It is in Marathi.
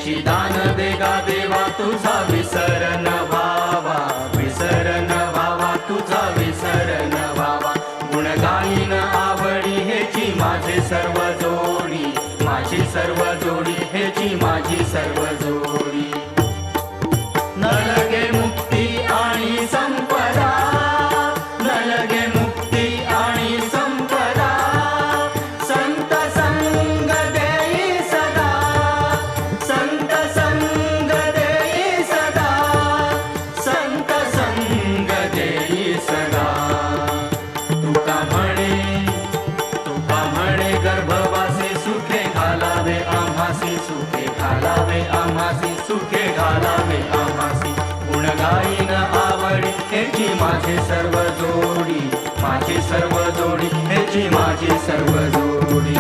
हेची दान देगा देवा तुझा विसर न व्हावा, विसर न व्हावा तुझा विसर न व्हावा. गुण गाईन आवडी हेची माझे सर्व जोडी, माझी सर्व जोडी हेची माझी सर्व जोडी. न लगे मुक्ती आणि संपदा, न लगे मुक्ती आणि संपदा. संत संग देई सदा, संत संग देई सदा, संत संग देई सदा. तुका म्हणे गर्भवासी सुखे घालावे आम्हासी, सुखे घालावे आम्हासी, सुखे घालावे आम्हासी. गुण गाईन आवडी हेची माझी सर्व जोडी, माझी सर्व जोडी हेची माझी सर्व जोडी.